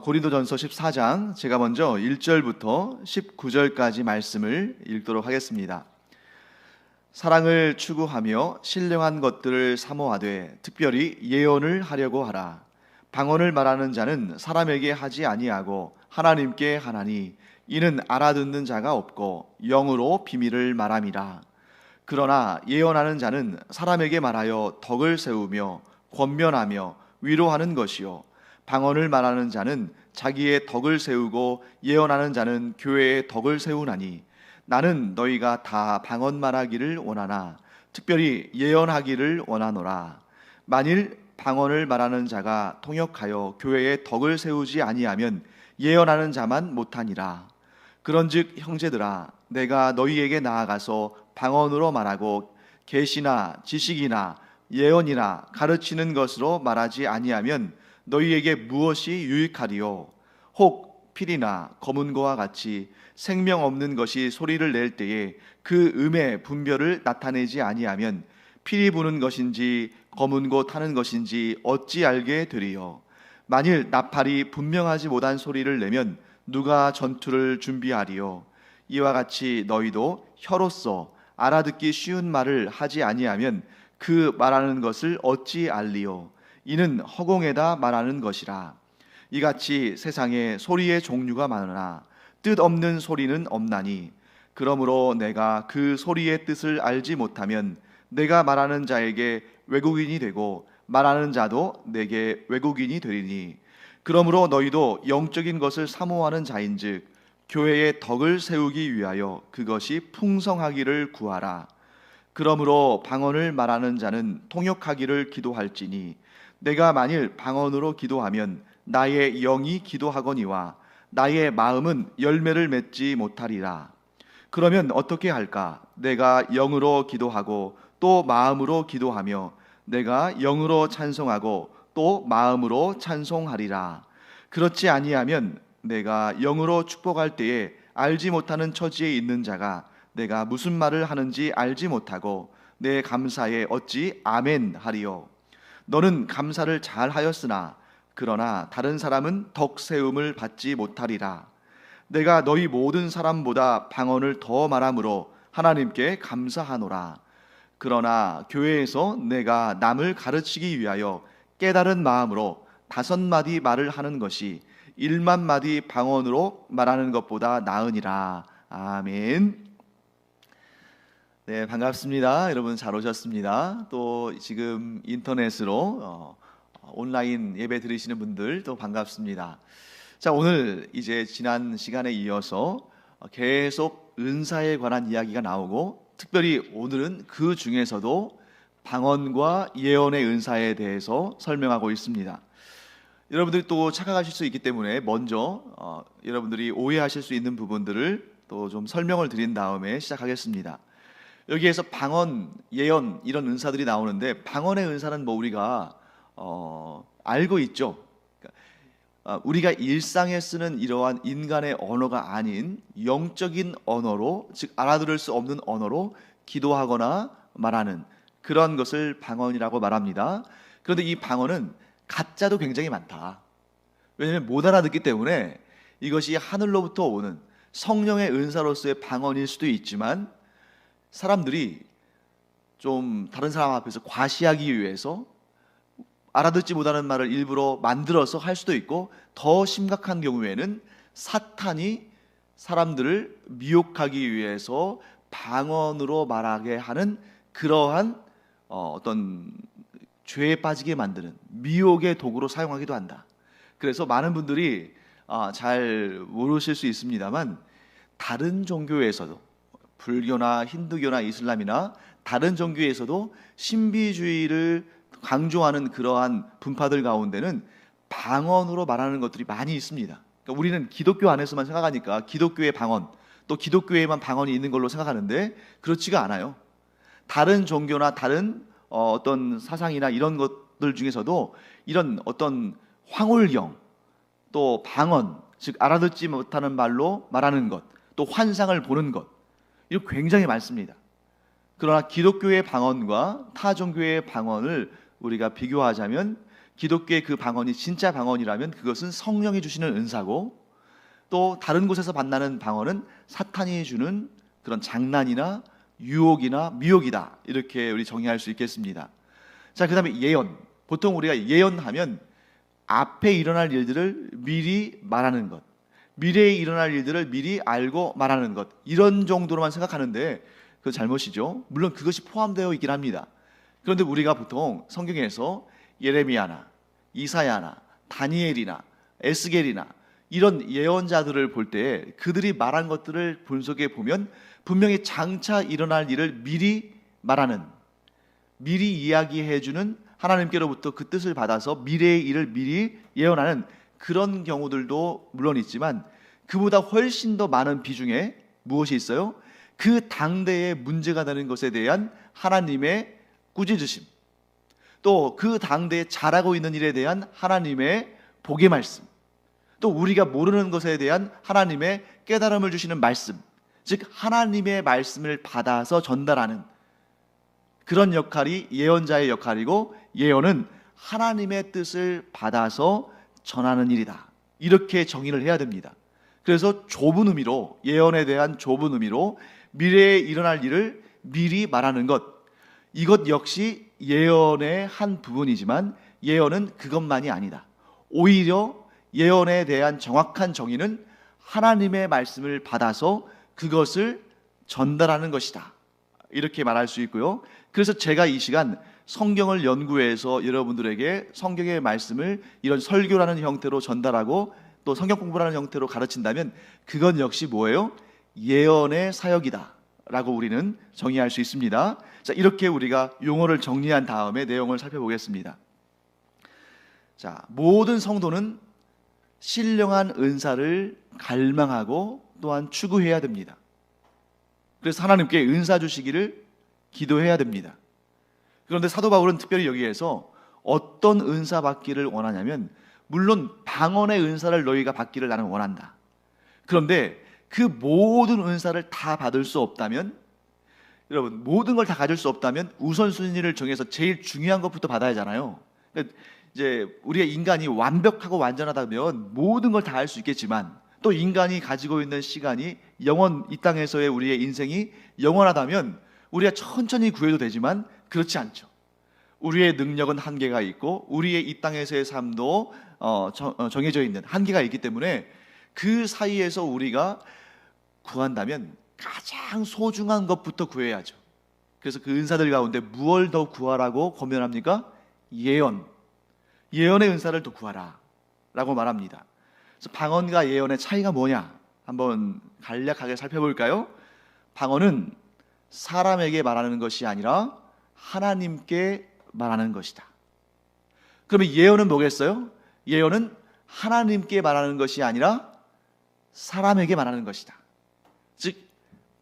고린도전서 14장 제가 먼저 1절부터 19절까지 말씀을 읽도록 하겠습니다. 사랑을 추구하며 신령한 것들을 사모하되 특별히 예언을 하려고 하라. 방언을 말하는 자는 사람에게 하지 아니하고 하나님께 하나니 이는 알아듣는 자가 없고 영으로 비밀을 말함이라. 그러나 예언하는 자는 사람에게 말하여 덕을 세우며 권면하며 위로하는 것이요 방언을 말하는 자는 자기의 덕을 세우고 예언하는 자는 교회의 덕을 세우나니 나는 너희가 다 방언 말하기를 원하나 특별히 예언하기를 원하노라. 만일 방언을 말하는 자가 통역하여 교회의 덕을 세우지 아니하면 예언하는 자만 못하니라. 그런즉 형제들아 내가 너희에게 나아가서 방언으로 말하고 계시나 지식이나 예언이나 가르치는 것으로 말하지 아니하면 너희에게 무엇이 유익하리요? 혹 필이나 검은고와 같이 생명 없는 것이 소리를 낼 때에 그 음의 분별을 나타내지 아니하면 필이 부는 것인지 검은고 타는 것인지 어찌 알게 되리요? 만일 나팔이 분명하지 못한 소리를 내면 누가 전투를 준비하리요? 이와 같이 너희도 혀로서 알아듣기 쉬운 말을 하지 아니하면 그 말하는 것을 어찌 알리요? 이는 허공에다 말하는 것이라. 이같이 세상에 소리의 종류가 많으나 뜻없는 소리는 없나니 그러므로 내가 그 소리의 뜻을 알지 못하면 내가 말하는 자에게 외국인이 되고 말하는 자도 내게 외국인이 되리니 그러므로 너희도 영적인 것을 사모하는 자인즉 교회의 덕을 세우기 위하여 그것이 풍성하기를 구하라. 그러므로 방언을 말하는 자는 통역하기를 기도할지니 내가 만일 방언으로 기도하면 나의 영이 기도하거니와 나의 마음은 열매를 맺지 못하리라. 그러면 어떻게 할까? 내가 영으로 기도하고 또 마음으로 기도하며 내가 영으로 찬송하고 또 마음으로 찬송하리라. 그렇지 아니하면 내가 영으로 축복할 때에 알지 못하는 처지에 있는 자가 내가 무슨 말을 하는지 알지 못하고 내 감사에 어찌 아멘 하리요? 너는 감사를 잘 하였으나 그러나 다른 사람은 덕 세움을 받지 못하리라. 내가 너희 모든 사람보다 방언을 더 말함으로 하나님께 감사하노라. 그러나 교회에서 내가 남을 가르치기 위하여 깨달은 마음으로 5마디 말을 하는 것이 1만 마디 방언으로 말하는 것보다 나으니라. 아멘. 네, 반갑습니다. 여러분 잘 오셨습니다. 또 지금 인터넷으로 온라인 예배 드리시는 분들도 반갑습니다. 자, 오늘 이제 지난 시간에 이어서 계속 은사에 관한 이야기가 나오고 특별히 오늘은 그 중에서도 방언과 예언의 은사에 대해서 설명하고 있습니다. 여러분들이 또 착각하실 수 있기 때문에 먼저 여러분들이 오해하실 수 있는 부분들을 또 좀 설명을 드린 다음에 시작하겠습니다. 여기에서 방언, 예언 이런 은사들이 나오는데 방언의 은사는 뭐 우리가 알고 있죠. 우리가 일상에 쓰는 이러한 인간의 언어가 아닌 영적인 언어로, 즉 알아들을 수 없는 언어로 기도하거나 말하는 그런 것을 방언이라고 말합니다. 그런데 이 방언은 가짜도 굉장히 많다. 왜냐하면 못 알아듣기 때문에 이것이 하늘로부터 오는 성령의 은사로서의 방언일 수도 있지만 사람들이 좀 다른 사람 앞에서 과시하기 위해서 알아듣지 못하는 말을 일부러 만들어서 할 수도 있고 더 심각한 경우에는 사탄이 사람들을 미혹하기 위해서 방언으로 말하게 하는 그러한 어떤 죄에 빠지게 만드는 미혹의 도구로 사용하기도 한다. 그래서 많은 분들이 잘 모르실 수 있습니다만 다른 종교에서도 불교나 힌두교나 이슬람이나 다른 종교에서도 신비주의를 강조하는 그러한 분파들 가운데는 방언으로 말하는 것들이 많이 있습니다. 그러니까 우리는 기독교 안에서만 생각하니까 기독교의 방언, 또 기독교에만 방언이 있는 걸로 생각하는데 그렇지가 않아요. 다른 종교나 다른 어떤 사상이나 이런 것들 중에서도 이런 어떤 황홀경, 또 방언, 즉 알아듣지 못하는 말로 말하는 것, 또 환상을 보는 것, 이거 굉장히 많습니다. 그러나 기독교의 방언과 타 종교의 방언을 우리가 비교하자면 기독교의 그 방언이 진짜 방언이라면 그것은 성령이 주시는 은사고, 또 다른 곳에서 만나는 방언은 사탄이 주는 그런 장난이나 유혹이나 미혹이다, 이렇게 우리 정의할 수 있겠습니다. 자, 그 다음에 예언. 보통 우리가 예언하면 앞에 일어날 일들을 미리 말하는 것, 미래에 일어날 일들을 미리 알고 말하는 것, 이런 정도로만 생각하는데 그건 잘못이죠. 물론 그것이 포함되어 있긴 합니다. 그런데 우리가 보통 성경에서 예레미야나 이사야나 다니엘이나 에스겔이나 이런 예언자들을 볼 때 그들이 말한 것들을 분석해 보면 분명히 장차 일어날 일을 미리 말하는, 미리 이야기해 주는, 하나님께로부터 그 뜻을 받아서 미래의 일을 미리 예언하는 그런 경우들도 물론 있지만, 그보다 훨씬 더 많은 비중에 무엇이 있어요? 그 당대에 문제가 되는 것에 대한 하나님의 꾸짖으심, 또 그 당대에 잘하고 있는 일에 대한 하나님의 복의 말씀, 또 우리가 모르는 것에 대한 하나님의 깨달음을 주시는 말씀, 즉 하나님의 말씀을 받아서 전달하는 그런 역할이 예언자의 역할이고, 예언은 하나님의 뜻을 받아서 전하는 일이다, 이렇게 정의를 해야 됩니다. 그래서 좁은 의미로, 예언에 대한 좁은 의미로 미래에 일어날 일을 미리 말하는 것, 이것 역시 예언의 한 부분이지만 예언은 그것만이 아니다. 오히려 예언에 대한 정확한 정의는 하나님의 말씀을 받아서 그것을 전달하는 것이다, 이렇게 말할 수 있고요. 그래서 제가 이 시간 성경을 연구해서 여러분들에게 성경의 말씀을 이런 설교라는 형태로 전달하고 또 성경 공부라는 형태로 가르친다면 그건 역시 뭐예요? 예언의 사역이다 라고 우리는 정의할 수 있습니다. 자, 이렇게 우리가 용어를 정리한 다음에 내용을 살펴보겠습니다. 자, 모든 성도는 신령한 은사를 갈망하고 또한 추구해야 됩니다. 그래서 하나님께 은사 주시기를 기도해야 됩니다. 그런데 사도 바울은 특별히 여기에서 어떤 은사 받기를 원하냐면, 물론 방언의 은사를 너희가 받기를 나는 원한다. 그런데 그 모든 은사를 다 받을 수 없다면, 여러분 모든 걸 다 가질 수 없다면 우선순위를 정해서 제일 중요한 것부터 받아야 하잖아요. 이제 우리가 인간이 완벽하고 완전하다면 모든 걸 다 할 수 있겠지만, 또 인간이 가지고 있는 시간이 이 땅에서의 우리의 인생이 영원하다면 우리가 천천히 구해도 되지만 그렇지 않죠. 우리의 능력은 한계가 있고 우리의 이 땅에서의 삶도 정해져 있는 한계가 있기 때문에 그 사이에서 우리가 구한다면 가장 소중한 것부터 구해야죠. 그래서 그 은사들 가운데 무엇을 더 구하라고 권면합니까? 예언의 은사를 더 구하라 라고 말합니다. 그래서 방언과 예언의 차이가 뭐냐 한번 간략하게 살펴볼까요? 방언은 사람에게 말하는 것이 아니라 하나님께 말하는 것이다. 그러면 예언은 뭐겠어요? 예언은 하나님께 말하는 것이 아니라 사람에게 말하는 것이다. 즉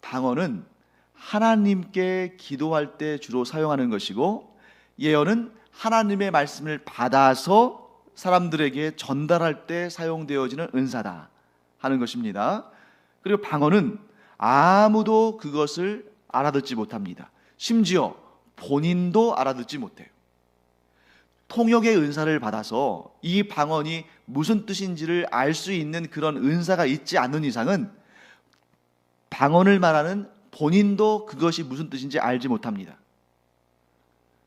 방언은 하나님께 기도할 때 주로 사용하는 것이고, 예언은 하나님의 말씀을 받아서 사람들에게 전달할 때 사용되어지는 은사다 하는 것입니다. 그리고 방언은 아무도 그것을 알아듣지 못합니다. 심지어 본인도 알아듣지 못해요. 통역의 은사를 받아서 이 방언이 무슨 뜻인지를 알 수 있는 그런 은사가 있지 않는 이상은 방언을 말하는 본인도 그것이 무슨 뜻인지 알지 못합니다.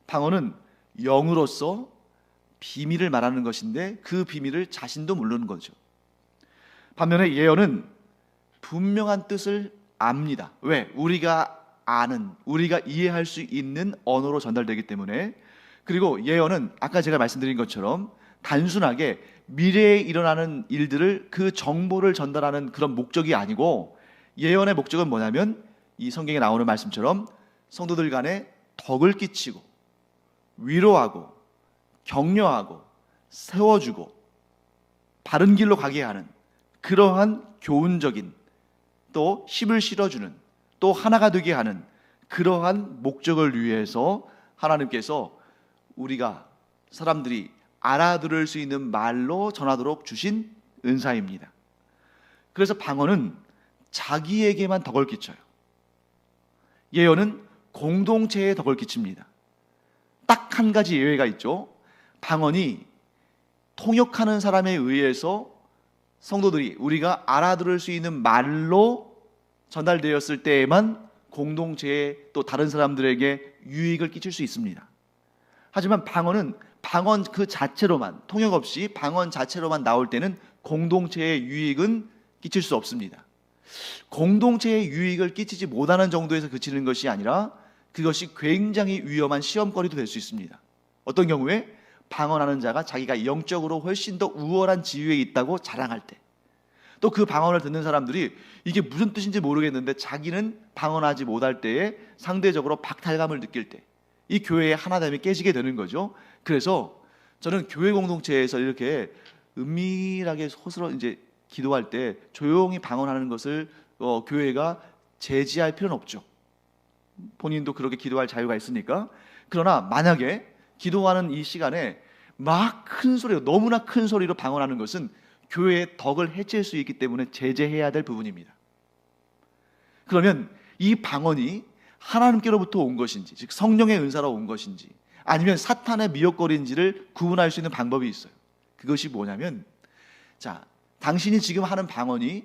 방언은 영으로서 비밀을 말하는 것인데 그 비밀을 자신도 모르는 거죠. 반면에 예언은 분명한 뜻을 압니다. 왜? 우리가 아는, 우리가 이해할 수 있는 언어로 전달되기 때문에. 그리고 예언은 아까 제가 말씀드린 것처럼 단순하게 미래에 일어나는 일들을, 그 정보를 전달하는 그런 목적이 아니고, 예언의 목적은 뭐냐면 이 성경에 나오는 말씀처럼 성도들 간에 덕을 끼치고 위로하고 격려하고 세워주고 바른 길로 가게 하는 그러한 교훈적인, 또 힘을 실어주는, 또 하나가 되게 하는 그러한 목적을 위해서 하나님께서 우리가 사람들이 알아들을 수 있는 말로 전하도록 주신 은사입니다. 그래서 방언은 자기에게만 덕을 끼쳐요. 예언은 공동체에 덕을 끼칩니다. 딱 한 가지 예외가 있죠. 방언이 통역하는 사람에 의해서 성도들이 우리가 알아들을 수 있는 말로 전달되었을 때에만 공동체에 또 다른 사람들에게 유익을 끼칠 수 있습니다. 하지만 방언은 방언 그 자체로만, 통역 없이 방언 자체로만 나올 때는 공동체에 유익은 끼칠 수 없습니다. 공동체에 유익을 끼치지 못하는 정도에서 그치는 것이 아니라 그것이 굉장히 위험한 시험거리도 될 수 있습니다. 어떤 경우에 방언하는 자가 자기가 영적으로 훨씬 더 우월한 지위에 있다고 자랑할 때, 또 그 방언을 듣는 사람들이 이게 무슨 뜻인지 모르겠는데 자기는 방언하지 못할 때에 상대적으로 박탈감을 느낄 때, 이 교회의 하나됨이 깨지게 되는 거죠. 그래서 저는 교회 공동체에서 이렇게 은밀하게 스스로 이제 기도할 때 조용히 방언하는 것을 교회가 제지할 필요는 없죠. 본인도 그렇게 기도할 자유가 있으니까. 그러나 만약에 기도하는 이 시간에 막 큰 소리로, 너무나 큰 소리로 방언하는 것은 교회의 덕을 해칠 수 있기 때문에 제재해야 될 부분입니다. 그러면 이 방언이 하나님께로부터 온 것인지, 즉 성령의 은사로 온 것인지, 아니면 사탄의 미혹거리인지를 구분할 수 있는 방법이 있어요. 그것이 뭐냐면, 자, 당신이 지금 하는 방언이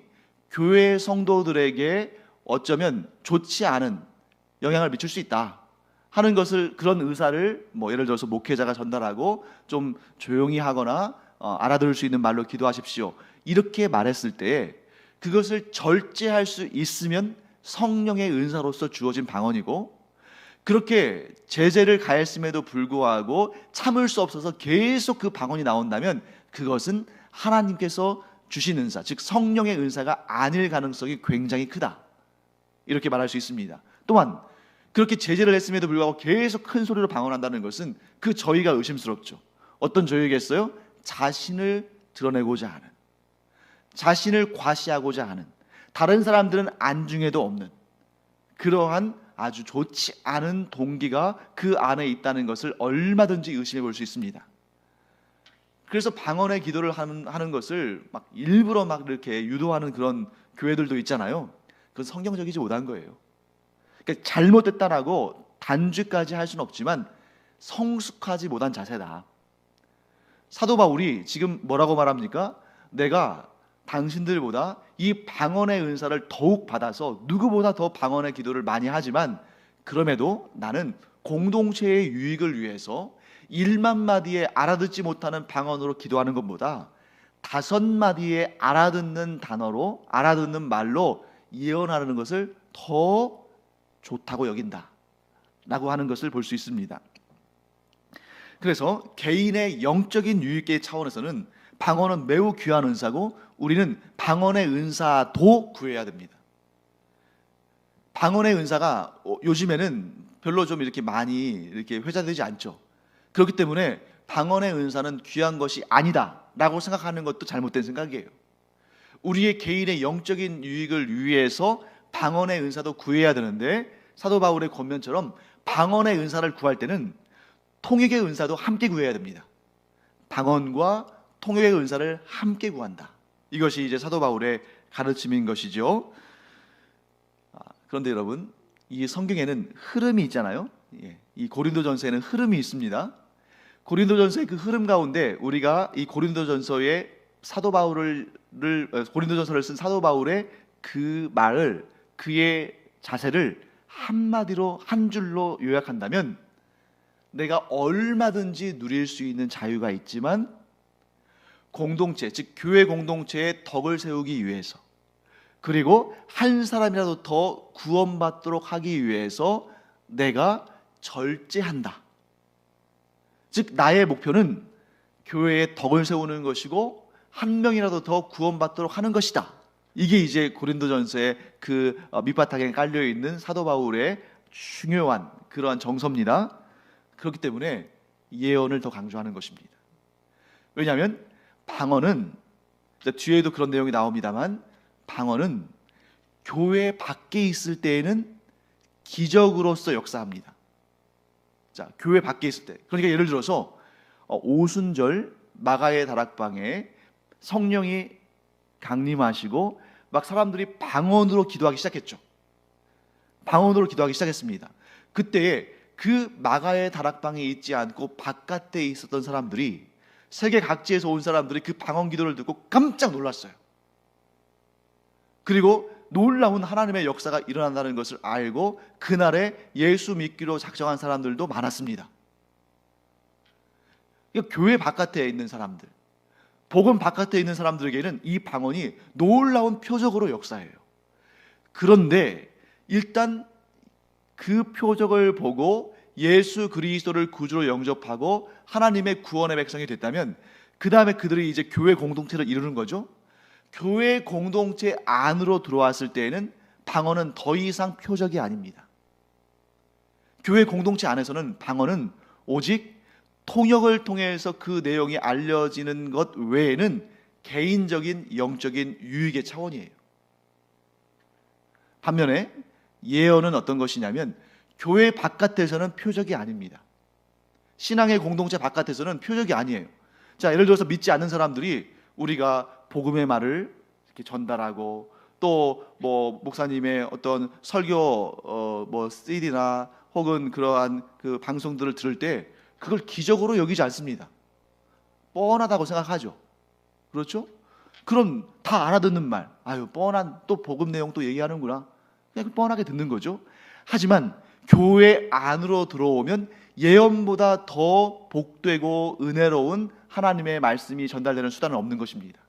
교회 성도들에게 어쩌면 좋지 않은 영향을 미칠 수 있다 하는 것을, 그런 의사를 예를 들어서 목회자가 전달하고 좀 조용히 하거나 알아들을 수 있는 말로 기도하십시오, 이렇게 말했을 때 그것을 절제할 수 있으면 성령의 은사로서 주어진 방언이고, 그렇게 제재를 가했음에도 불구하고 참을 수 없어서 계속 그 방언이 나온다면 그것은 하나님께서 주신 은사, 즉 성령의 은사가 아닐 가능성이 굉장히 크다, 이렇게 말할 수 있습니다. 또한 그렇게 제재를 했음에도 불구하고 계속 큰 소리로 방언한다는 것은 그 저희가 의심스럽죠. 어떤 저희겠어요? 자신을 드러내고자 하는, 자신을 과시하고자 하는, 다른 사람들은 안중에도 없는 그러한 아주 좋지 않은 동기가 그 안에 있다는 것을 얼마든지 의심해 볼 수 있습니다. 그래서 방언의 기도를 하는 것을 막 일부러 막 이렇게 유도하는 그런 교회들도 있잖아요. 그건 성경적이지 못한 거예요. 그러니까 잘못됐다라고 단죄까지 할 수는 없지만 성숙하지 못한 자세다. 사도 바울이 지금 뭐라고 말합니까? 내가 당신들보다 이 방언의 은사를 더욱 받아서 누구보다 더 방언의 기도를 많이 하지만, 그럼에도 나는 공동체의 유익을 위해서 1만 마디에 알아듣지 못하는 방언으로 기도하는 것보다 5마디에 알아듣는 단어로, 알아듣는 말로 예언하는 것을 더 좋다고 여긴다 라고 하는 것을 볼 수 있습니다. 그래서 개인의 영적인 유익의 차원에서는 방언은 매우 귀한 은사고 우리는 방언의 은사도 구해야 됩니다. 방언의 은사가 요즘에는 별로 좀 이렇게 많이 이렇게 회자되지 않죠. 그렇기 때문에 방언의 은사는 귀한 것이 아니다 라고 생각하는 것도 잘못된 생각이에요. 우리의 개인의 영적인 유익을 위해서 방언의 은사도 구해야 되는데, 사도 바울의 권면처럼 방언의 은사를 구할 때는 통역의 은사도 함께 구해야 됩니다. 방언과 통역의 은사를 함께 구한다. 이것이 이제 사도 바울의 가르침인 것이죠. 그런데 여러분, 이 성경에는 흐름이 있잖아요. 이 고린도전서에는 흐름이 있습니다. 고린도전서의 그 흐름 가운데 우리가 이 고린도전서의 고린도전서를 쓴 사도 바울의 그 말을, 그의 자세를 한마디로, 한 줄로 요약한다면, 내가 얼마든지 누릴 수 있는 자유가 있지만 공동체, 즉 교회 공동체의 덕을 세우기 위해서, 그리고 한 사람이라도 더 구원받도록 하기 위해서 내가 절제한다. 즉 나의 목표는 교회의 덕을 세우는 것이고 한 명이라도 더 구원받도록 하는 것이다. 이게 이제 고린도전서의 그 밑바탕에 깔려있는 사도 바울의 중요한 그러한 정서입니다. 그렇기 때문에 예언을 더 강조하는 것입니다. 왜냐하면 방언은, 뒤에도 그런 내용이 나옵니다만, 방언은 교회 밖에 있을 때에는 기적으로서 역사합니다. 자, 교회 밖에 있을 때, 그러니까 예를 들어서 오순절 마가의 다락방에 성령이 강림하시고 막 사람들이 방언으로 기도하기 시작했죠. 방언으로 기도하기 시작했습니다. 그때에 그 마가의 다락방에 있지 않고 바깥에 있었던 사람들이 세계 각지에서 온 사람들이 그 방언 기도를 듣고 깜짝 놀랐어요. 그리고 놀라운 하나님의 역사가 일어난다는 것을 알고 그날에 예수 믿기로 작정한 사람들도 많았습니다. 교회 바깥에 있는 사람들, 복음 바깥에 있는 사람들에게는 이 방언이 놀라운 표적으로 역사해요. 그런데 일단 그 표적을 보고 예수 그리스도를 구주로 영접하고 하나님의 구원의 백성이 됐다면 그 다음에 그들이 이제 교회 공동체를 이루는 거죠. 교회 공동체 안으로 들어왔을 때에는 방언은 더 이상 표적이 아닙니다. 교회 공동체 안에서는 방언은 오직 통역을 통해서 그 내용이 알려지는 것 외에는 개인적인 영적인 유익의 차원이에요. 반면에 예언은 어떤 것이냐면 교회 바깥에서는 표적이 아닙니다. 신앙의 공동체 바깥에서는 표적이 아니에요. 자, 예를 들어서 믿지 않는 사람들이 우리가 복음의 말을 이렇게 전달하고 또 뭐 목사님의 어떤 설교 뭐 CD나 혹은 그러한 그 방송들을 들을 때 그걸 기적으로 여기지 않습니다. 뻔하다고 생각하죠. 그렇죠? 그럼 다 알아듣는 말, 아유 뻔한 또 복음 내용 또 얘기하는구나, 그냥 뻔하게 듣는 거죠. 하지만 교회 안으로 들어오면 예언보다 더 복되고 은혜로운 하나님의 말씀이 전달되는 수단은 없는 것입니다.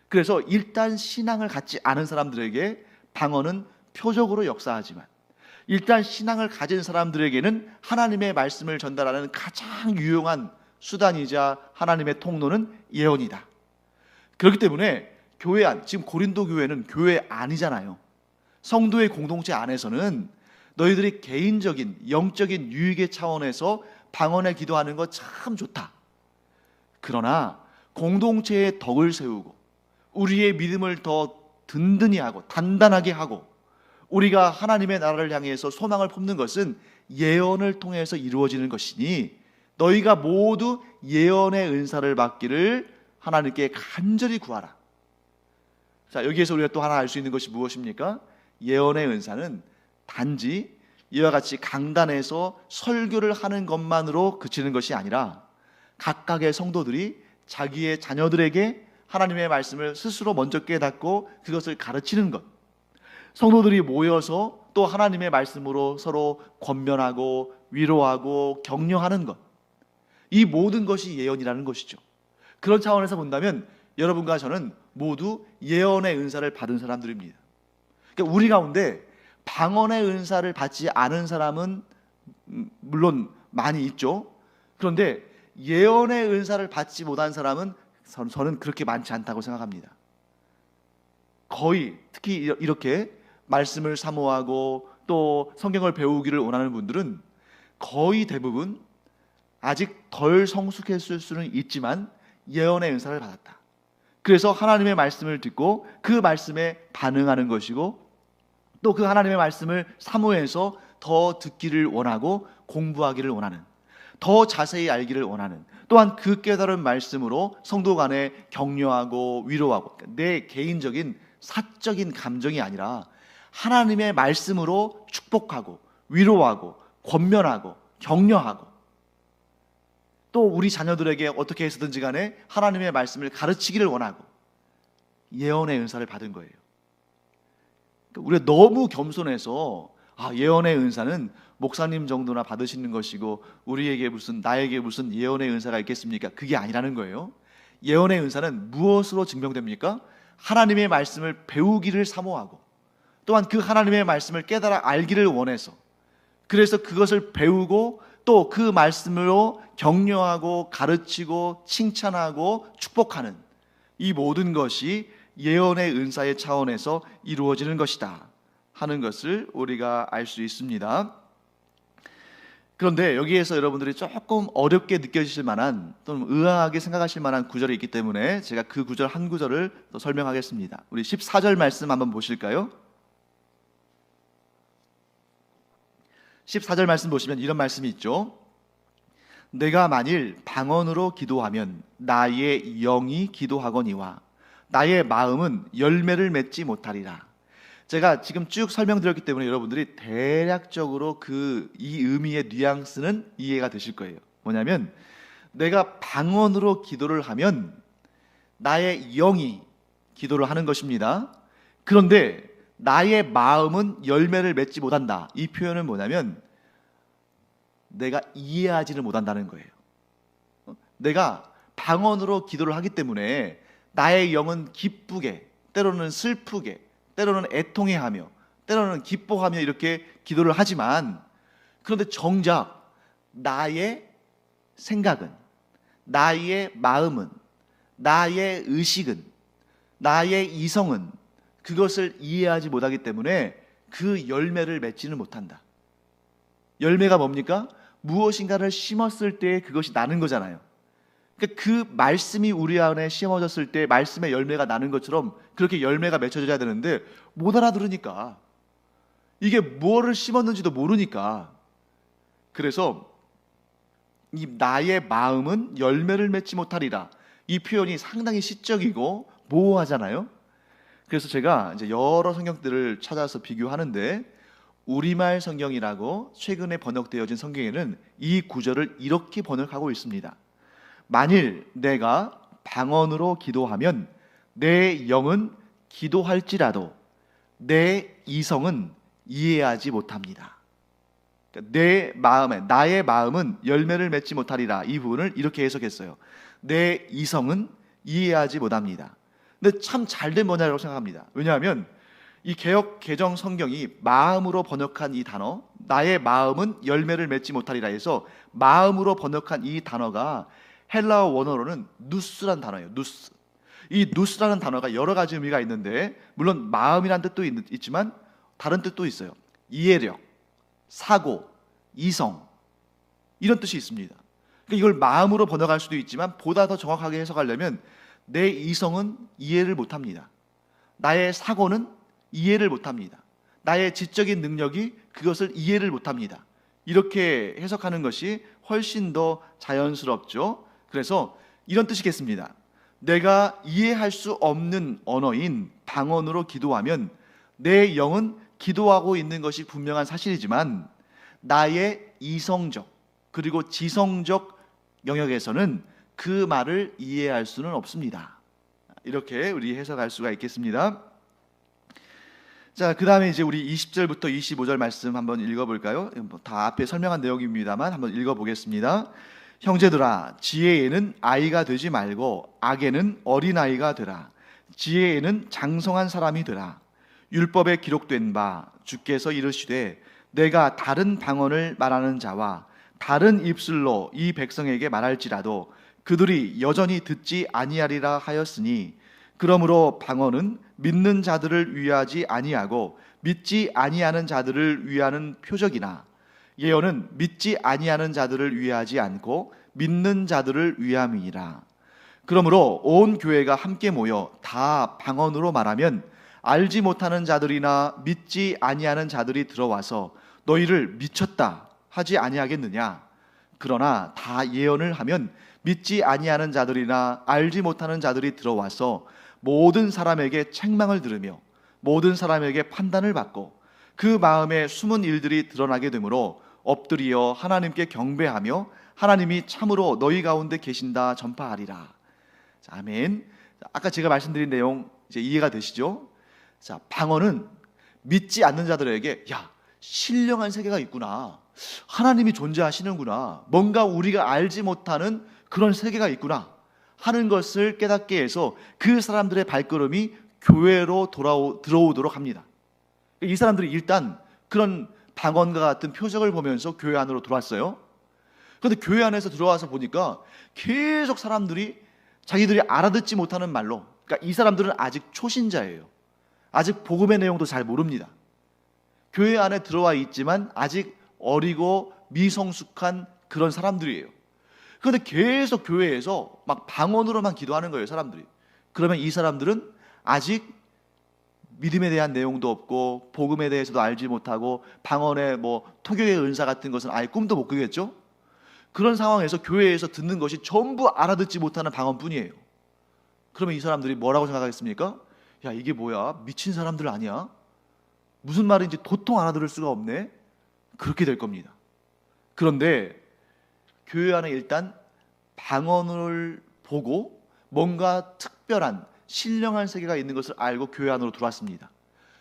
그래서 일단 신앙을 갖지 않은 사람들에게 방언은 표적으로 역사하지만 일단 신앙을 가진 사람들에게는 하나님의 말씀을 전달하는 가장 유용한 수단이자 하나님의 통로는 예언이다. 그렇기 때문에 교회 안, 지금 고린도 교회는 교회 아니잖아요. 성도의 공동체 안에서는 너희들이 개인적인 영적인 유익의 차원에서 방언에 기도하는 거 참 좋다. 그러나 공동체의 덕을 세우고 우리의 믿음을 더 든든히 하고 단단하게 하고 우리가 하나님의 나라를 향해서 소망을 품는 것은 예언을 통해서 이루어지는 것이니 너희가 모두 예언의 은사를 받기를 하나님께 간절히 구하라. 자, 여기에서 우리가 또 하나 알 수 있는 것이 무엇입니까? 예언의 은사는 단지 이와 같이 강단에서 설교를 하는 것만으로 그치는 것이 아니라 각각의 성도들이 자기의 자녀들에게 하나님의 말씀을 스스로 먼저 깨닫고 그것을 가르치는 것, 성도들이 모여서 또 하나님의 말씀으로 서로 권면하고 위로하고 격려하는 것, 이 모든 것이 예언이라는 것이죠. 그런 차원에서 본다면 여러분과 저는 모두 예언의 은사를 받은 사람들입니다. 그러니까 우리 가운데 방언의 은사를 받지 않은 사람은 물론 많이 있죠. 그런데 예언의 은사를 받지 못한 사람은 저는 그렇게 많지 않다고 생각합니다. 거의 특히 이렇게 말씀을 사모하고 또 성경을 배우기를 원하는 분들은 거의 대부분 아직 덜 성숙했을 수는 있지만 예언의 은사를 받았다. 그래서 하나님의 말씀을 듣고 그 말씀에 반응하는 것이고 또 그 하나님의 말씀을 사모해서 더 듣기를 원하고 공부하기를 원하는, 더 자세히 알기를 원하는, 또한 그 깨달은 말씀으로 성도 간에 격려하고 위로하고, 내 개인적인 사적인 감정이 아니라 하나님의 말씀으로 축복하고 위로하고 권면하고 격려하고 또 우리 자녀들에게 어떻게 해서든지 간에 하나님의 말씀을 가르치기를 원하고 예언의 은사를 받은 거예요. 우리가 너무 겸손해서 예언의 은사는 목사님 정도나 받으시는 것이고 우리에게 나에게 무슨 예언의 은사가 있겠습니까? 그게 아니라는 거예요. 예언의 은사는 무엇으로 증명됩니까? 하나님의 말씀을 배우기를 사모하고 또한 그 하나님의 말씀을 깨달아 알기를 원해서 그래서 그것을 배우고 또 그 말씀으로 격려하고 가르치고 칭찬하고 축복하는 이 모든 것이 예언의 은사의 차원에서 이루어지는 것이다 하는 것을 우리가 알 수 있습니다. 그런데 여기에서 여러분들이 조금 어렵게 느껴지실 만한 또는 의아하게 생각하실 만한 구절이 있기 때문에 제가 그 구절 한 구절을 또 설명하겠습니다. 우리 14절 말씀 한번 보실까요? 14절 말씀 보시면 이런 말씀이 있죠. 내가 만일 방언으로 기도하면 나의 영이 기도하거니와 나의 마음은 열매를 맺지 못하리라. 제가 지금 쭉 설명드렸기 때문에 여러분들이 대략적으로 이 의미의 뉘앙스는 이해가 되실 거예요. 뭐냐면 내가 방언으로 기도를 하면 나의 영이 기도를 하는 것입니다. 그런데 나의 마음은 열매를 맺지 못한다. 이 표현은 뭐냐면 내가 이해하지를 못한다는 거예요. 내가 방언으로 기도를 하기 때문에 나의 영은 기쁘게, 때로는 슬프게, 때로는 애통해하며, 때로는 기뻐하며 이렇게 기도를 하지만, 그런데 정작 나의 생각은, 나의 마음은, 나의 의식은, 나의 이성은 그것을 이해하지 못하기 때문에 그 열매를 맺지는 못한다. 열매가 뭡니까? 무엇인가를 심었을 때 그것이 나는 거잖아요. 그러니까 그 말씀이 우리 안에 심어졌을 때 말씀의 열매가 나는 것처럼 그렇게 열매가 맺혀져야 되는데 못 알아들으니까, 이게 무엇을 심었는지도 모르니까, 그래서 이 나의 마음은 열매를 맺지 못하리라, 이 표현이 상당히 시적이고 모호하잖아요. 그래서 제가 이제 여러 성경들을 찾아서 비교하는데 우리말 성경이라고 최근에 번역되어진 성경에는 이 구절을 이렇게 번역하고 있습니다. 만일 내가 방언으로 기도하면 내 영은 기도할지라도 내 이성은 이해하지 못합니다. 내 마음에, 나의 마음은 열매를 맺지 못하리라, 이 부분을 이렇게 해석했어요. 내 이성은 이해하지 못합니다. 근데 참 잘된 번역이라고 생각합니다. 왜냐하면 이 개역 개정 성경이 마음으로 번역한 이 단어, 나의 마음은 열매를 맺지 못하리라 해서 마음으로 번역한 이 단어가 헬라어 원어로는 누스란 단어예요. 누스. 이 누스라는 단어가 여러 가지 의미가 있는데, 물론 마음이란 뜻도 있지만 다른 뜻도 있어요. 이해력, 사고, 이성, 이런 뜻이 있습니다. 그러니까 이걸 마음으로 번역할 수도 있지만 보다 더 정확하게 해석하려면 내 이성은 이해를 못합니다. 나의 사고는 이해를 못합니다. 나의 지적인 능력이 그것을 이해를 못합니다. 이렇게 해석하는 것이 훨씬 더 자연스럽죠. 그래서 이런 뜻이겠습니다. 내가 이해할 수 없는 언어인 방언으로 기도하면 내 영은 기도하고 있는 것이 분명한 사실이지만 나의 이성적 그리고 지성적 영역에서는 그 말을 이해할 수는 없습니다. 이렇게 우리 해석할 수가 있겠습니다. 자, 그 다음에 이제 우리 20절부터 25절 말씀 한번 읽어볼까요? 다 앞에 설명한 내용입니다만 한번 읽어보겠습니다. 형제들아, 지혜에는 아이가 되지 말고 악에는 어린아이가 되라. 지혜에는 장성한 사람이 되라. 율법에 기록된 바 주께서 이르시되 내가 다른 방언을 말하는 자와 다른 입술로 이 백성에게 말할지라도 그들이 여전히 듣지 아니하리라 하였으니, 그러므로 방언은 믿는 자들을 위하지 아니하고 믿지 아니하는 자들을 위하는 표적이나 예언은 믿지 아니하는 자들을 위하지 않고 믿는 자들을 위함이니라. 그러므로 온 교회가 함께 모여 다 방언으로 말하면 알지 못하는 자들이나 믿지 아니하는 자들이 들어와서 너희를 미쳤다 하지 아니하겠느냐. 그러나 다 예언을 하면 믿지 아니하는 자들이나 알지 못하는 자들이 들어와서 모든 사람에게 책망을 들으며 모든 사람에게 판단을 받고 그 마음에 숨은 일들이 드러나게 되므로 엎드리어 하나님께 경배하며 하나님이 참으로 너희 가운데 계신다 전파하리라. 자, 아멘. 아까 제가 말씀드린 내용 이제 이해가 되시죠? 자, 방언은 믿지 않는 자들에게 야, 신령한 세계가 있구나, 하나님이 존재하시는구나, 뭔가 우리가 알지 못하는 그런 세계가 있구나 하는 것을 깨닫게 해서 그 사람들의 발걸음이 교회로 들어오도록 합니다. 이 사람들이 일단 그런 방언과 같은 표적을 보면서 교회 안으로 들어왔어요. 그런데 교회 안에서 들어와서 보니까 계속 사람들이 자기들이 알아듣지 못하는 말로, 그러니까 이 사람들은 아직 초신자예요. 아직 복음의 내용도 잘 모릅니다. 교회 안에 들어와 있지만 아직 어리고 미성숙한 그런 사람들이에요. 그런데 계속 교회에서 막 방언으로만 기도하는 거예요, 사람들이. 그러면 이 사람들은 아직 믿음에 대한 내용도 없고 복음에 대해서도 알지 못하고 방언의 토교의 은사 같은 것은 아예 꿈도 못 꾸겠죠. 그런 상황에서 교회에서 듣는 것이 전부 알아듣지 못하는 방언뿐이에요. 그러면 이 사람들이 뭐라고 생각하겠습니까? 야, 이게 뭐야? 미친 사람들 아니야? 무슨 말인지 도통 알아들을 수가 없네? 그렇게 될 겁니다. 그런데 교회 안에 일단 방언을 보고 뭔가 특별한 신령한 세계가 있는 것을 알고 교회 안으로 들어왔습니다.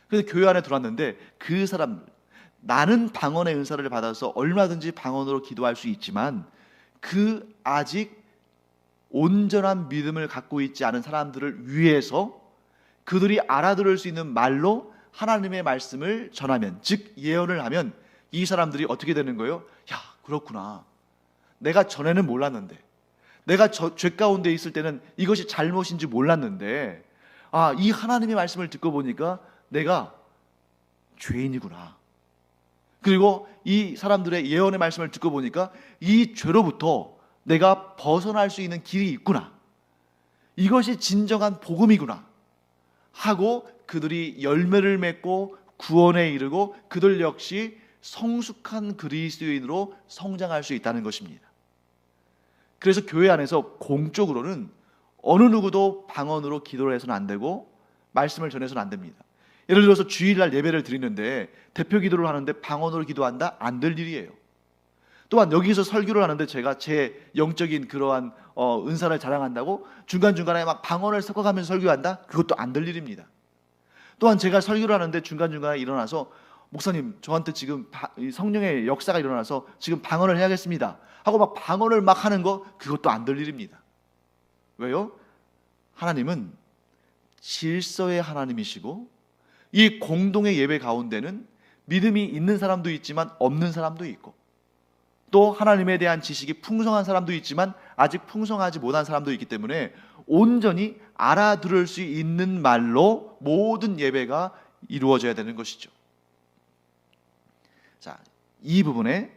그래서 교회 안에 들어왔는데 그 사람들, 나는 방언의 은사를 받아서 얼마든지 방언으로 기도할 수 있지만 그 아직 온전한 믿음을 갖고 있지 않은 사람들을 위해서 그들이 알아들을 수 있는 말로 하나님의 말씀을 전하면, 즉 예언을 하면 이 사람들이 어떻게 되는 거예요? 야, 그렇구나. 내가 전에는 몰랐는데, 내가 죄 가운데 있을 때는 이것이 잘못인지 몰랐는데, 이 하나님의 말씀을 듣고 보니까 내가 죄인이구나. 그리고 이 사람들의 예언의 말씀을 듣고 보니까 이 죄로부터 내가 벗어날 수 있는 길이 있구나. 이것이 진정한 복음이구나 하고 그들이 열매를 맺고 구원에 이르고 그들 역시 성숙한 그리스도인으로 성장할 수 있다는 것입니다. 그래서 교회 안에서 공적으로는 어느 누구도 방언으로 기도를 해서는 안 되고 말씀을 전해서는 안 됩니다. 예를 들어서 주일날 예배를 드리는데 대표 기도를 하는데 방언으로 기도한다? 안 될 일이에요. 또한 여기서 설교를 하는데 제가 제 영적인 그러한 은사를 자랑한다고 중간중간에 막 방언을 섞어가면서 설교한다? 그것도 안 될 일입니다. 또한 제가 설교를 하는데 중간중간에 일어나서 목사님, 저한테 지금 성령의 역사가 일어나서 지금 방언을 해야겠습니다 하고 막 방언을 막 하는 거, 그것도 안 될 일입니다. 왜요? 하나님은 질서의 하나님이시고 이 공동의 예배 가운데는 믿음이 있는 사람도 있지만 없는 사람도 있고, 또 하나님에 대한 지식이 풍성한 사람도 있지만 아직 풍성하지 못한 사람도 있기 때문에 온전히 알아들을 수 있는 말로 모든 예배가 이루어져야 되는 것이죠. 자, 이 부분에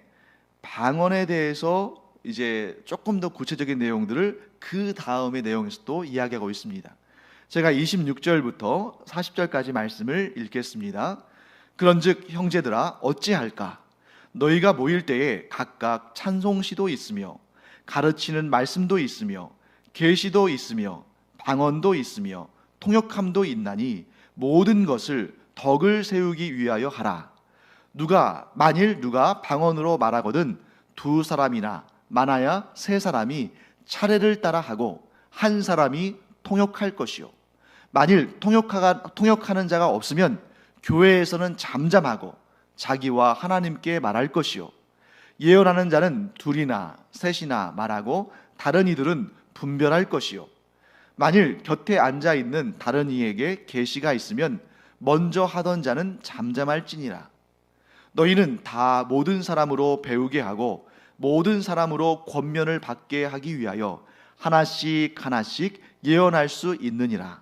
방언에 대해서 이제 조금 더 구체적인 내용들을 그 다음의 내용에서 또 이야기하고 있습니다. 제가 26절부터 40절까지 말씀을 읽겠습니다. 그런즉 형제들아 어찌할까? 너희가 모일 때에 각각 찬송시도 있으며 가르치는 말씀도 있으며 계시도 있으며 방언도 있으며 통역함도 있나니 모든 것을 덕을 세우기 위하여 하라. 만일 누가 방언으로 말하거든 두 사람이나 많아야 세 사람이 차례를 따라 하고 한 사람이 통역할 것이요. 만일 통역하는 자가 없으면 교회에서는 잠잠하고 자기와 하나님께 말할 것이요. 예언하는 자는 둘이나 셋이나 말하고 다른 이들은 분별할 것이요. 만일 곁에 앉아 있는 다른 이에게 계시가 있으면 먼저 하던 자는 잠잠할지니라. 너희는 다 모든 사람으로 배우게 하고 모든 사람으로 권면을 받게 하기 위하여 하나씩 하나씩 예언할 수 있느니라.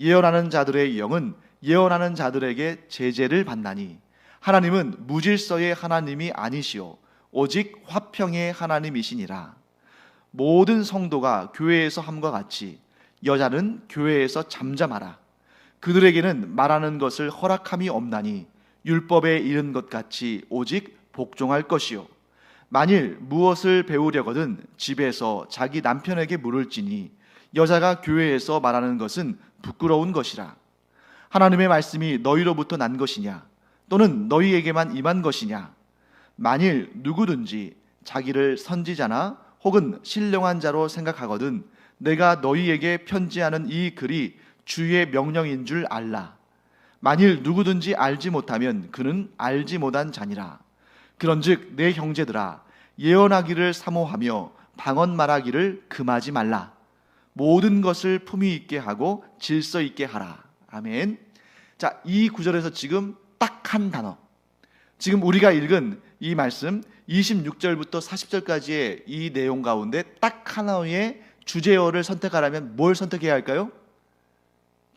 예언하는 자들의 영은 예언하는 자들에게 제재를 받나니 하나님은 무질서의 하나님이 아니시오 오직 화평의 하나님이시니라. 모든 성도가 교회에서 함과 같이 여자는 교회에서 잠잠하라. 그들에게는 말하는 것을 허락함이 없나니 율법에 이른 것 같이 오직 복종할 것이요. 만일 무엇을 배우려거든 집에서 자기 남편에게 물을지니 여자가 교회에서 말하는 것은 부끄러운 것이라. 하나님의 말씀이 너희로부터 난 것이냐 또는 너희에게만 임한 것이냐. 만일 누구든지 자기를 선지자나 혹은 신령한 자로 생각하거든 내가 너희에게 편지하는 이 글이 주의 명령인 줄 알라. 만일 누구든지 알지 못하면 그는 알지 못한 자니라. 그런즉 내 형제들아 예언하기를 사모하며 방언 말하기를 금하지 말라. 모든 것을 품위 있게 하고 질서 있게 하라. 아멘. 자, 이 구절에서 지금 딱 한 단어, 지금 우리가 읽은 이 말씀 26절부터 40절까지의 이 내용 가운데 딱 하나의 주제어를 선택하라면 뭘 선택해야 할까요?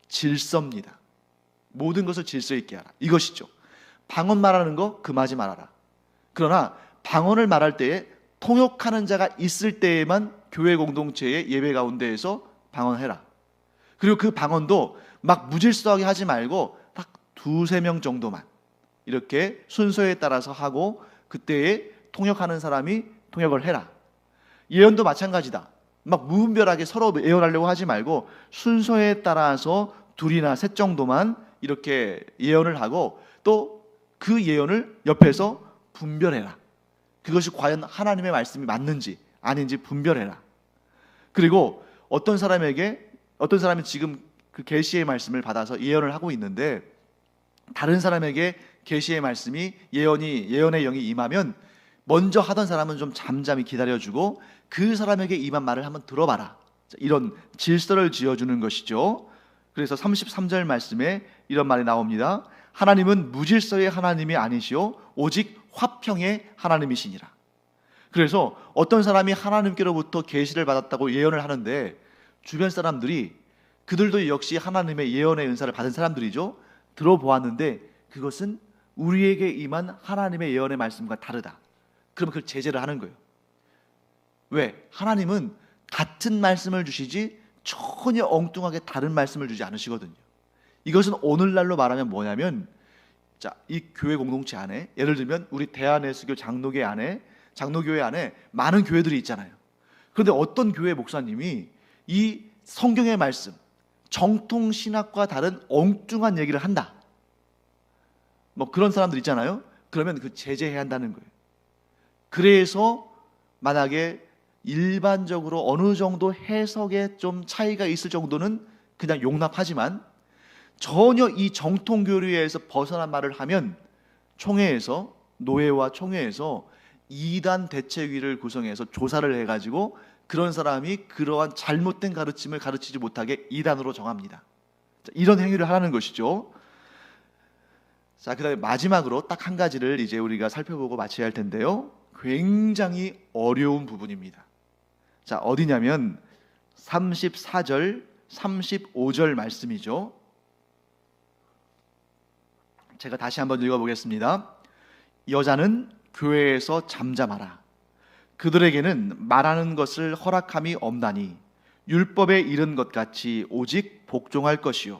질서입니다. 모든 것을 질서 있게 하라, 이것이죠. 방언 말하는 거 금하지 말아라. 그러나 방언을 말할 때에 통역하는 자가 있을 때에만 교회 공동체의 예배 가운데에서 방언해라. 그리고 그 방언도 막 무질서하게 하지 말고 딱 2-3명 정도만 이렇게 순서에 따라서 하고 그때에 통역하는 사람이 통역을 해라. 예언도 마찬가지다. 막 무분별하게 서로 예언하려고 하지 말고 순서에 따라서 2이나 3 정도만 이렇게 예언을 하고 또 그 예언을 옆에서 분별해라. 그것이 과연 하나님의 말씀이 맞는지 아닌지 분별해라. 그리고 어떤 사람이 지금 그 계시의 말씀을 받아서 예언을 하고 있는데, 다른 사람에게 계시의 말씀이 예언의 영이 임하면 먼저 하던 사람은 좀 잠잠히 기다려주고 그 사람에게 임한 말을 한번 들어봐라. 이런 질서를 지어주는 것이죠. 그래서 33절 말씀에 이런 말이 나옵니다. 하나님은 무질서의 하나님이 아니시오 오직 화평의 하나님이시니라. 그래서 어떤 사람이 하나님께로부터 계시를 받았다고 예언을 하는데, 주변 사람들이 그들도 역시 하나님의 예언의 은사를 받은 사람들이죠. 들어보았는데 그것은 우리에게 임한 하나님의 예언의 말씀과 다르다. 그러면 그걸 제재를 하는 거예요. 왜? 하나님은 같은 말씀을 주시지 전혀 엉뚱하게 다른 말씀을 주지 않으시거든요. 이것은 오늘날로 말하면 뭐냐면, 이 교회 공동체 안에, 예를 들면 우리 대한예수교 장로교회 안에 많은 교회들이 있잖아요. 그런데 어떤 교회 목사님이 이 성경의 말씀, 정통 신학과 다른 엉뚱한 얘기를 한다, 그런 사람들 있잖아요. 그러면 그 제재해야 한다는 거예요. 그래서 만약에 일반적으로 어느 정도 해석에 좀 차이가 있을 정도는 그냥 용납하지만, 전혀 이 정통 교리에서 벗어난 말을 하면 총회에서, 노회와 총회에서 이단 대책위를 구성해서 조사를 해가지고 그런 사람이 그러한 잘못된 가르침을 가르치지 못하게 이단으로 정합니다. 이런 행위를 하라는 것이죠. 그다음에 마지막으로 딱 한 가지를 이제 우리가 살펴보고 마쳐야 할 텐데요, 굉장히 어려운 부분입니다. 어디냐면 34절, 35절 말씀이죠. 제가 다시 한번 읽어보겠습니다. 여자는 교회에서 잠잠하라. 그들에게는 말하는 것을 허락함이 없나니 율법에 이른 것 같이 오직 복종할 것이요,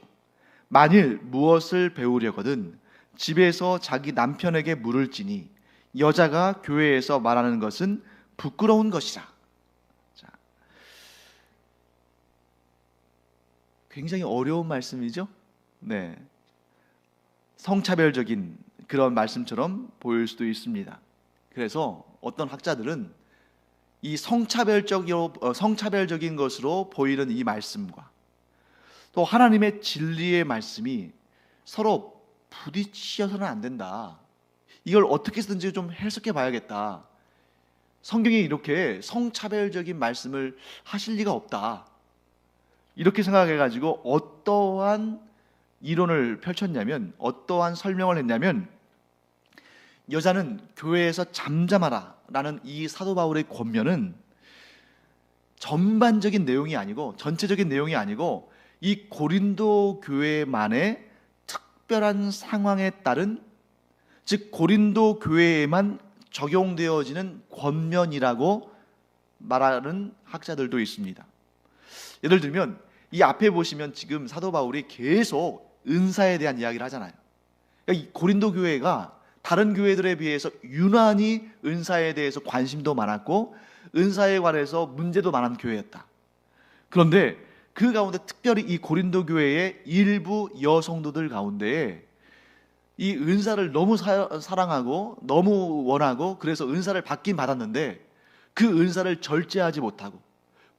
만일 무엇을 배우려거든 집에서 자기 남편에게 물을지니 여자가 교회에서 말하는 것은 부끄러운 것이라. 굉장히 어려운 말씀이죠. 네, 성차별적인 그런 말씀처럼 보일 수도 있습니다. 그래서 어떤 학자들은 이 성차별적인 것으로 보이는 이 말씀과 또 하나님의 진리의 말씀이 서로 부딪혀서는 안 된다. 이걸 어떻게 해서든지 좀 해석해 봐야겠다. 성경이 이렇게 성차별적인 말씀을 하실 리가 없다. 이렇게 생각해가지고 어떠한 이론을 펼쳤냐면, 어떠한 설명을 했냐면, 여자는 교회에서 잠잠하라 라는 이 사도 바울의 권면은 전반적인 내용이 아니고, 전체적인 내용이 아니고, 이 고린도 교회만의 특별한 상황에 따른, 즉 고린도 교회에만 적용되어지는 권면이라고 말하는 학자들도 있습니다. 예를 들면 이 앞에 보시면 지금 사도 바울이 계속 은사에 대한 이야기를 하잖아요. 그러니까 이 고린도 교회가 다른 교회들에 비해서 유난히 은사에 대해서 관심도 많았고 은사에 관해서 문제도 많은 교회였다. 그런데 그 가운데 특별히 이 고린도 교회의 일부 여성도들 가운데 이 은사를 너무 사랑하고 너무 원하고, 그래서 은사를 받긴 받았는데 그 은사를 절제하지 못하고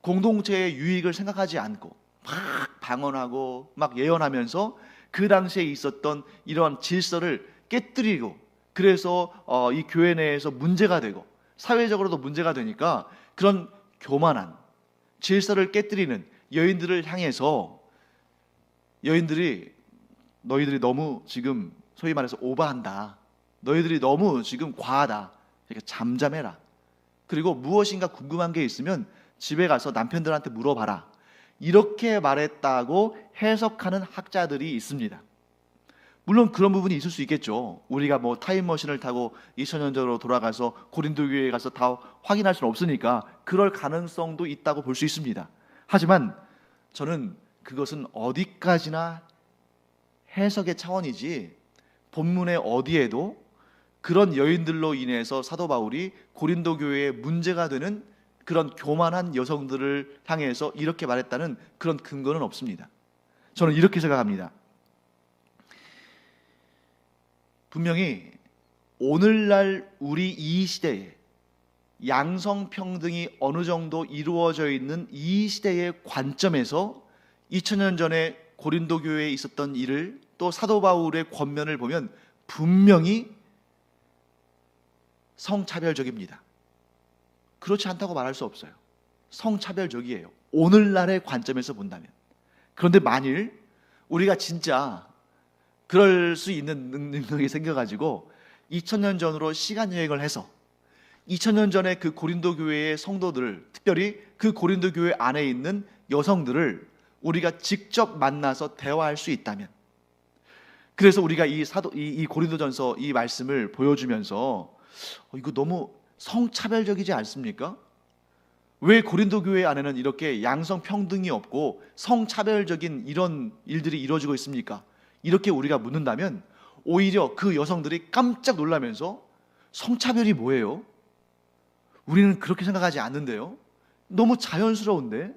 공동체의 유익을 생각하지 않고 막 방언하고 막 예언하면서 그 당시에 있었던 이러한 질서를 깨뜨리고, 그래서 이 교회 내에서 문제가 되고 사회적으로도 문제가 되니까 그런 교만한 질서를 깨뜨리는 여인들을 향해서, 여인들이 너희들이 너무 지금 소위 말해서 오버한다, 너희들이 너무 지금 과하다, 그러니까 잠잠해라, 그리고 무엇인가 궁금한 게 있으면 집에 가서 남편들한테 물어봐라, 이렇게 말했다고 해석하는 학자들이 있습니다. 물론 그런 부분이 있을 수 있겠죠. 우리가 뭐 타임머신을 타고 2000년 전으로 돌아가서 고린도 교회에 가서 다 확인할 수는 없으니까 그럴 가능성도 있다고 볼 수 있습니다. 하지만 저는 그것은 어디까지나 해석의 차원이지 본문의 어디에도 그런 여인들로 인해서 사도 바울이 고린도 교회에 문제가 되는 그런 교만한 여성들을 향해서 이렇게 말했다는 그런 근거는 없습니다. 저는 이렇게 생각합니다. 분명히 오늘날 우리 이 시대에 양성평등이 어느 정도 이루어져 있는 이 시대의 관점에서 2000년 전에 고린도 교회에 있었던 일을 또 사도 바울의 권면을 보면 분명히 성차별적입니다. 그렇지 않다고 말할 수 없어요. 성차별적이에요. 오늘날의 관점에서 본다면. 그런데 만일 우리가 진짜 그럴 수 있는 능력이 생겨가지고 2000년 전으로 시간 여행을 해서 2000년 전에 그 고린도 교회의 성도들, 특별히 그 고린도 교회 안에 있는 여성들을 우리가 직접 만나서 대화할 수 있다면, 그래서 우리가 이 고린도전서 이 말씀을 보여주면서 이거 너무 성차별적이지 않습니까? 왜 고린도 교회 안에는 이렇게 양성평등이 없고 성차별적인 이런 일들이 이루어지고 있습니까? 이렇게 우리가 묻는다면 오히려 그 여성들이 깜짝 놀라면서 성차별이 뭐예요? 우리는 그렇게 생각하지 않는데요. 너무 자연스러운데,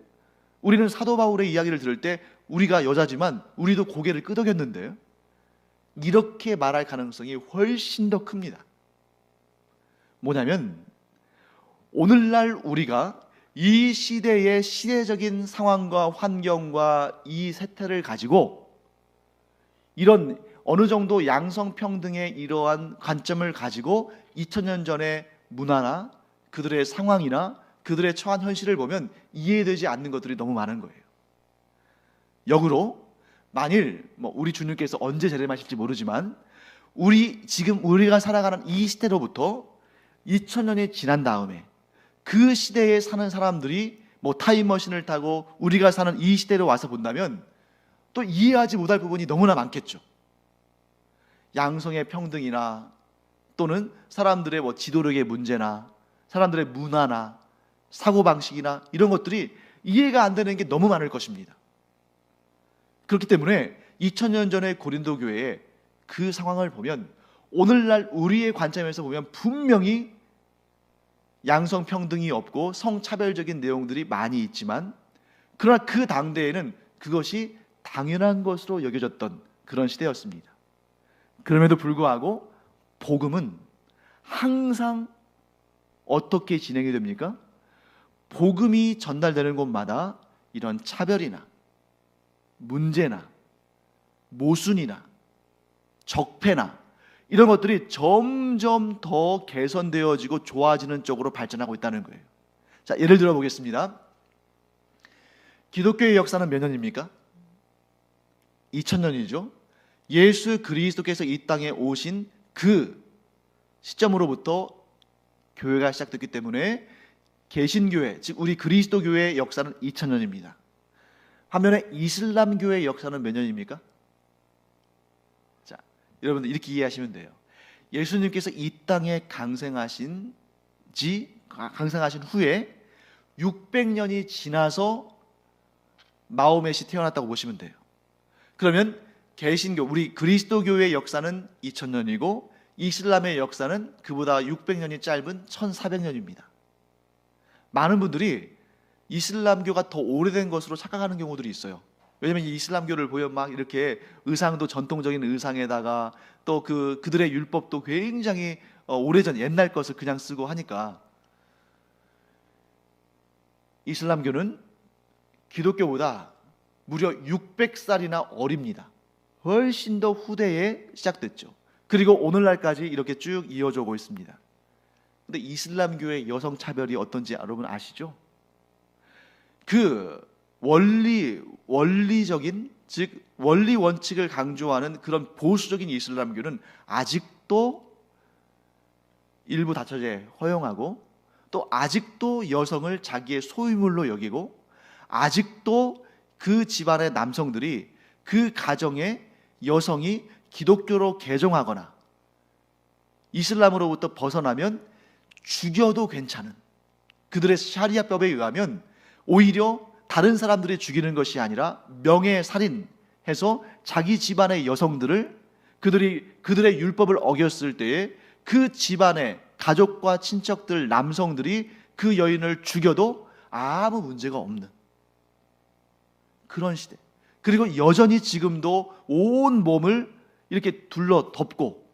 우리는 사도 바울의 이야기를 들을 때 우리가 여자지만 우리도 고개를 끄덕였는데요. 이렇게 말할 가능성이 훨씬 더 큽니다. 뭐냐면 오늘날 우리가 이 시대의 시대적인 상황과 환경과 이 세태를 가지고 이런 어느 정도 양성평등의 이러한 관점을 가지고 2000년 전의 문화나 그들의 상황이나 그들의 처한 현실을 보면 이해되지 않는 것들이 너무 많은 거예요. 역으로 만일 우리 주님께서 언제 재림하실지 모르지만 지금 우리가 살아가는 이 시대로부터 2000년이 지난 다음에 그 시대에 사는 사람들이 타임머신을 타고 우리가 사는 이 시대로 와서 본다면 또 이해하지 못할 부분이 너무나 많겠죠. 양성의 평등이나 또는 사람들의 지도력의 문제나 사람들의 문화나 사고방식이나 이런 것들이 이해가 안 되는 게 너무 많을 것입니다. 그렇기 때문에 2000년 전의 고린도 교회의 그 상황을 보면 오늘날 우리의 관점에서 보면 분명히 양성평등이 없고 성차별적인 내용들이 많이 있지만, 그러나 그 당대에는 그것이 당연한 것으로 여겨졌던 그런 시대였습니다. 그럼에도 불구하고 복음은 항상 어떻게 진행이 됩니까? 복음이 전달되는 곳마다 이런 차별이나 문제나 모순이나 적폐나 이런 것들이 점점 더 개선되어지고 좋아지는 쪽으로 발전하고 있다는 거예요. 자, 예를 들어 보겠습니다. 기독교의 역사는 몇 년입니까? 2000년이죠. 예수 그리스도께서 이 땅에 오신 그 시점으로부터 교회가 시작됐기 때문에 개신교회, 즉 우리 그리스도교회의 역사는 2000년입니다. 반면에 이슬람교회의 역사는 몇 년입니까? 자, 여러분들 이렇게 이해하시면 돼요. 예수님께서 이 땅에 강생하신 후에 600년이 지나서 마호멧이 태어났다고 보시면 돼요. 그러면 개신교, 우리 그리스도교회의 역사는 2000년이고 이슬람의 역사는 그보다 600년이 짧은 1400년입니다. 많은 분들이 이슬람교가 더 오래된 것으로 착각하는 경우들이 있어요. 왜냐하면 이 이슬람교를 보면 막 이렇게 의상도 전통적인 의상에다가 또 그들의 율법도 굉장히 오래전 옛날 것을 그냥 쓰고 하니까, 이슬람교는 기독교보다 무려 600살이나 어립니다. 훨씬 더 후대에 시작됐죠. 그리고 오늘날까지 이렇게 쭉 이어져 오고 있습니다. 근데 이슬람교의 여성 차별이 어떤지 여러분 아시죠? 그 원리적인, 즉 원리 원칙을 강조하는 그런 보수적인 이슬람교는 아직도 일부 다처제 허용하고, 또 아직도 여성을 자기의 소유물로 여기고, 아직도 그 집안의 남성들이 그 가정의 여성이 기독교로 개종하거나 이슬람으로부터 벗어나면 죽여도 괜찮은, 그들의 샤리아법에 의하면 오히려 다른 사람들이 죽이는 것이 아니라 명예살인해서 자기 집안의 여성들을 그들의 율법을 어겼을 때에 그 집안의 가족과 친척들 남성들이 그 여인을 죽여도 아무 문제가 없는 그런 시대. 그리고 여전히 지금도 온 몸을 이렇게 둘러 덮고,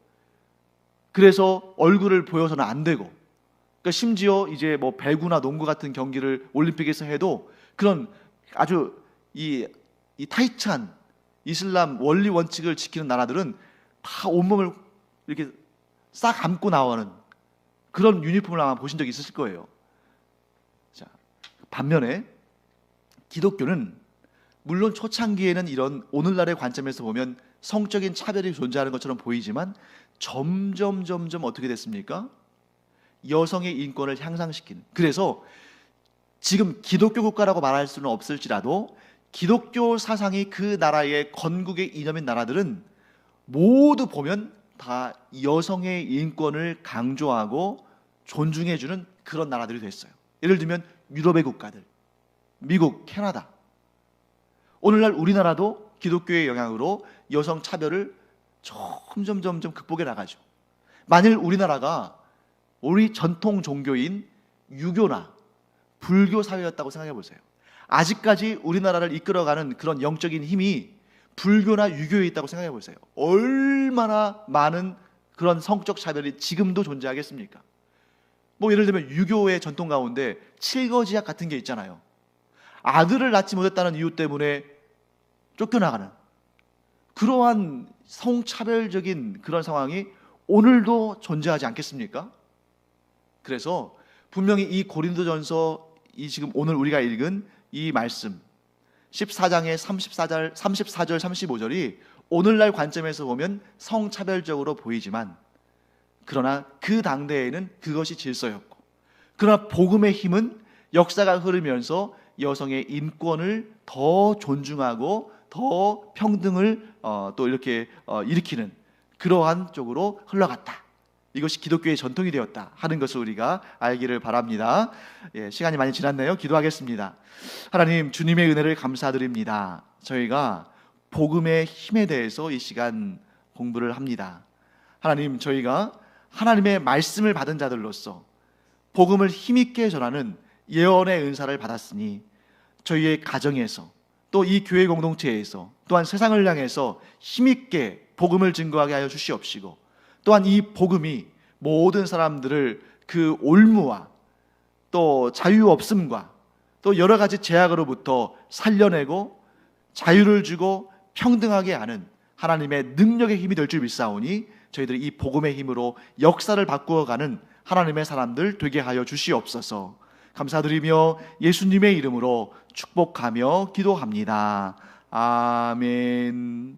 그래서 얼굴을 보여서는 안 되고, 그러니까 심지어 이제 뭐 배구나 농구 같은 경기를 올림픽에서 해도 그런 아주 이 타이트한 이슬람 원리 원칙을 지키는 나라들은 다 온몸을 이렇게 싹 감고 나오는 그런 유니폼을 아마 보신 적이 있으실 거예요. 자, 반면에 기독교는 물론 초창기에는 이런 오늘날의 관점에서 보면 성적인 차별이 존재하는 것처럼 보이지만 점점 어떻게 됐습니까? 여성의 인권을 향상시키는, 그래서 지금 기독교 국가라고 말할 수는 없을지라도 기독교 사상이 그 나라의 건국의 이념인 나라들은 모두 보면 다 여성의 인권을 강조하고 존중해주는 그런 나라들이 됐어요. 예를 들면 유럽의 국가들, 미국, 캐나다. 오늘날 우리나라도 기독교의 영향으로 여성 차별을 점점 극복해 나가죠. 만일 우리나라가 우리 전통 종교인 유교나 불교 사회였다고 생각해 보세요. 아직까지 우리나라를 이끌어가는 그런 영적인 힘이 불교나 유교에 있다고 생각해 보세요. 얼마나 많은 그런 성적 차별이 지금도 존재하겠습니까? 뭐 예를 들면 유교의 전통 가운데 칠거지약 같은 게 있잖아요. 아들을 낳지 못했다는 이유 때문에 쫓겨나가는 그러한 성차별적인 그런 상황이 오늘도 존재하지 않겠습니까? 그래서 분명히 이 고린도전서, 이 지금 오늘 우리가 읽은 이 말씀 14장의 34절 35절이 오늘날 관점에서 보면 성차별적으로 보이지만, 그러나 그 당대에는 그것이 질서였고, 그러나 복음의 힘은 역사가 흐르면서 여성의 인권을 더 존중하고 더 평등을 또 이렇게 일으키는 그러한 쪽으로 흘러갔다. 이것이 기독교의 전통이 되었다 하는 것을 우리가 알기를 바랍니다. 예, 시간이 많이 지났네요. 기도하겠습니다. 하나님, 주님의 은혜를 감사드립니다. 저희가 복음의 힘에 대해서 이 시간 공부를 합니다. 하나님, 저희가 하나님의 말씀을 받은 자들로서 복음을 힘있게 전하는 예언의 은사를 받았으니 저희의 가정에서 또 이 교회 공동체에서 또한 세상을 향해서 힘있게 복음을 증거하게 하여 주시옵시고, 또한 이 복음이 모든 사람들을 그 올무와 또 자유 없음과 또 여러 가지 제약으로부터 살려내고 자유를 주고 평등하게 하는 하나님의 능력의 힘이 될 줄 믿사오니 저희들이 이 복음의 힘으로 역사를 바꾸어가는 하나님의 사람들 되게 하여 주시옵소서. 감사드리며 예수님의 이름으로 축복하며 기도합니다. 아멘.